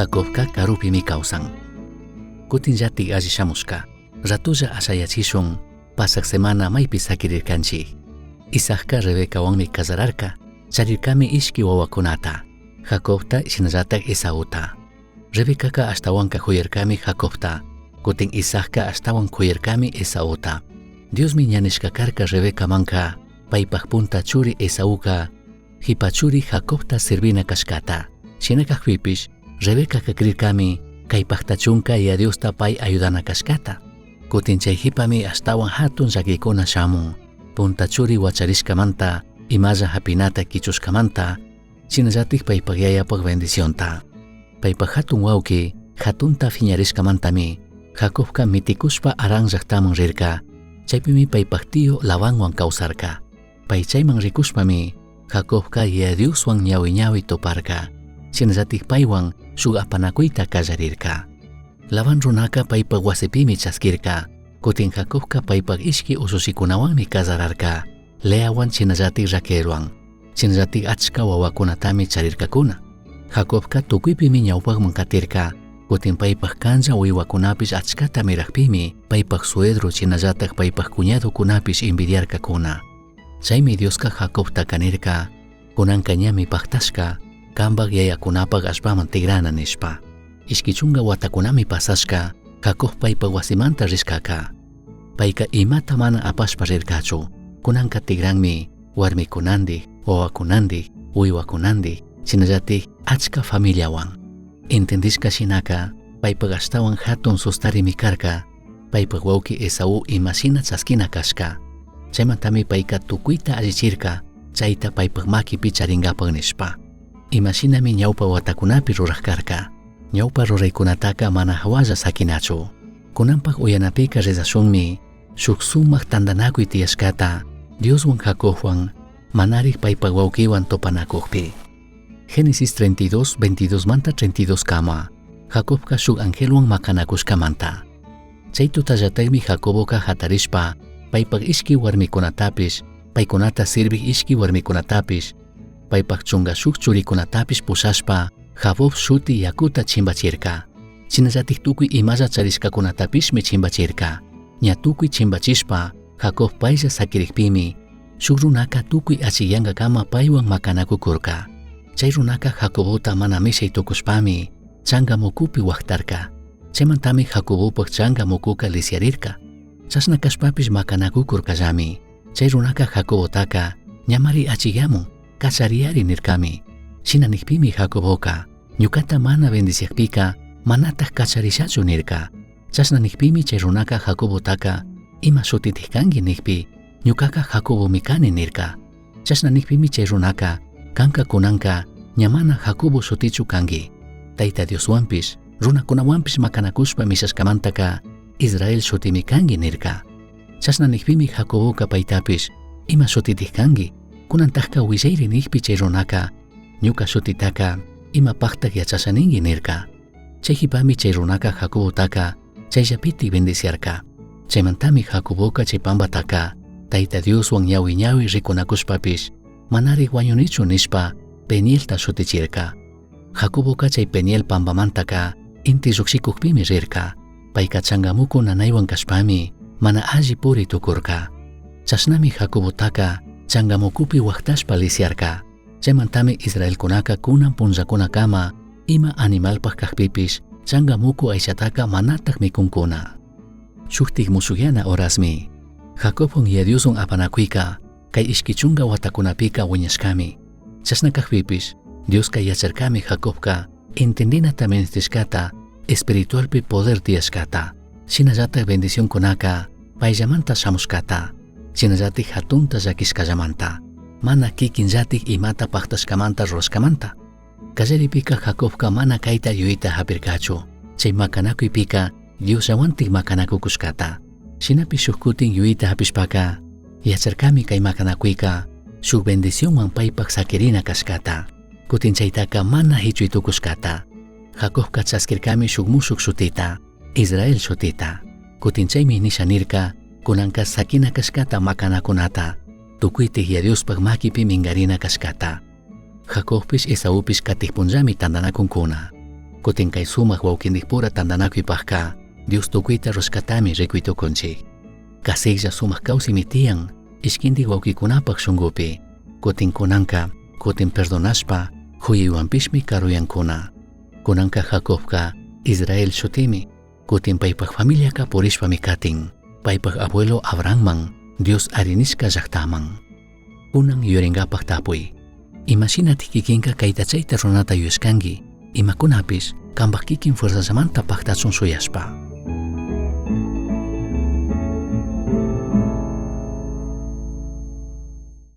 Jacobka karupimi kawsan. Kutinllatik alli shamushka, ratulla ashayachishun, pasak semana maypi sakirirkanchik. Isaacka Rebecawanmi casararka, charirkami ishki wawakunata, Jacobta shinallatak Esauta. Rebecaqa ashtawanka kuyarkami Jacobta, kutin Isaacqa ashtawan kuyarkami Esauta. Diosmi ñanishka karka Rebecamanka, paypaq punta churi Esauqa, hipachuri Jacobta servina kashkata. Shinakaqpipish Rebecaqa krirkami, kaypaqta chunka y Diosta pay ayudana kashkata. Kutin chay hipami ashtawan hatun llakikuna shamun, punta churi wacharishkamanta, imalla hapinata kichushkamanta, shinallatik paypaq yayapaq bendicionta. Paypaq hatun wawki, hatunta fiñarishkamantami, Jacobka mitikushpa aran llaqtaman rirka, chaypimi paypaq tío Labanwan kawsarka. Pay chayman rikushpami, Jacobka Dioswan ñawi ñawi toparka, shinallatik paywan shuk apanakuyta kallarirka. Laban runaka paypaq wasipimi chaskirka, kutin Jacobka paypaq ishki usushikunawanmi casararka, Leawan shinallatik Raquelwan, shinallatik achka wawakunatami charirkakuna. Jacobka tukuypimi ñawpaqman katirka, kutin paypaq kanlla uywakunapish achkata miraqpimi, paypaq suegro shinallatak paypaq cuñadokunapish envidiarkakuna. Chaymi Diosqa Jacobta kanirka, kunanka ñami paqtashka, kanpaq yayakunapaq ashpaman tigrana nishpa. Ishkichunga watakunami pasashka, Jacob paypaq wasimanta rishkaka. Payka imata mana apashpa rirkachu, kunanka tigranmi, warmikunandi, wawakunandi, uywakunandi, shinallatik achka familiawan. Entendishka shinaka, paypaq ashtawan hatun sustarimi karka, paypaq wawki Esau imashina chaskina kashka. Chaymantami payka tukuyta allichirka, chayta paypaq makipi charingapaq nishpa. Imashinami ñawpa watakunapi ruraq karka, ñawpa ruraykunataka mana hawalla sakinachu. Kunanpaq uyanapika rizashunmi, shuk sumaq tandanakuy tiyashkata, Dioswan Jacobwan, manarik paypaq wawkiwan topanakuqpi. Génesis 32, 22 manta 32 kama, Jacobka shuk angelwan makanakushkamanta. Chay tutallatakmi Jacoboka hatarishpa, paypaq ishki warmikunatapish, paykunata sirviq ishki warmikunatapish, paypaq chunga shuk churikunatapish pushashpa, Jabob shuti yakuta chimbachirka. Shinallatik tukuy imalla charishkakunatapishmi chimbachirka. Ña tukuy chimbachishpa, Jacob paylla sakirikpimi, shuk runaka tukuy achikyanka kama paywan makanakukurka. Chay runaka Jacobota mana mishay tukushpami, changa mukupi waqtarka. Chaymantami Jacobopaq changa mukuka lisyarirka. Chashna kashpapish makanakukurkallami, chay runaka Jacobotaka, ñamari achikyamun, kashariyari nirkami. Shinanikpimi Jacoboka, ñukata mana bendiciakpika, manataq kacharishachu nirka. Chashnanikpimi chay runaka Jacobotaka, ima shutitik kanki nikpi, ñukaka Jacobomi kani nirka. Chashnanikpimi chay runaka, kanka kunanka, ñamana Jacobo shutichu kanki. Tayta Dioswanpish, runakunawanpish makanakushpa mishashkamantaka, Israel shutimi kanki nirka. Chashnanikpimi Jacoboka paytapish, ima shutitik kanki, kunantaqka willayri nikpi chay runaka, ñuka shutitaka, ima paqtaq yachashaninki nirka. Chayhipami chay runaka Jacobotaka, chayllapitik bendiciarka. Chaymantami Jacoboka chay pambataka, Tayta Dioswan ñawi ñawi rikunakushpapish, manari wañunichu nishpa, Penielta shutichirka. Jacoboka chay Peniel pampamantaka, inti lluqsikuqpimi rirka. Payka changamuku nanaywan kashpami, mana alli puri tukurka. Chashnami Jacobotaka, changamukupi waqtashpa lisyarka. Chaymantami Israelkunaka kunan punllakunakama, ima animalpaq kaqpipish, changamuku ayshataka manataq mikunkuna. Shuktik musuqyana horasmi, Jacobwan Dioswan apanakuyka, kay ishkichunga watakunapika wiñashkami. Chashna kaqpipish, Dioska yacharkami Jacobka, entendinata menestishkata, espiritualpi poder tiyashkata. Shinallatak bendicionkunaka, payllamanta shamushkata. Shinallatik hatunta llakishkallamanta, mana kikinllatik imata paqtashkamanta rurashkamanta. Kallaripika Jacobka mana kayta yuyita hapirkachu, chay makanakuypika Diosllawantik makanakukushkata. Shinapi shuk kutin yuyita hapishpaka, yacharkami kay makanakuyka, shuk bendicionwan paypaq sakirina kashkata. Kutin chaytaka mana hichuy tukushkata. Jacobka chaskirkami shuk musuq shutita, Israel shutita. Kutin chaymi nishanirka, kunanka sakina kashkata makanakunata, tukuytik Diospaq makipi mingarina kashkata. Jacobpish Esaupish katikpunllami tandanakunkuna. kutin kay sumaq wawqinnikpura tandanakuypaqqa Dios tukuyta rescatami rikuytukunchik. Kasiylla sumaq kawsaymi tiyan ishkindik wawqikunapaq shunqupi, kutin kunanqa kutin perdonashpa huyaywanpishmi karuyankuna. Kunanqa Jacobqa Israel shutimi, kutin paypaq familiaqa purishpami katin, paypaq abuelo Abrahamman Dios arinishka llaqtaman. Kunan yuringapaq tapuy. Imashinati kikinqa kayta chayta runata yuyashkanki, imakunapish kanpaq kikin fuerzasmanta paqtachun suyashpa.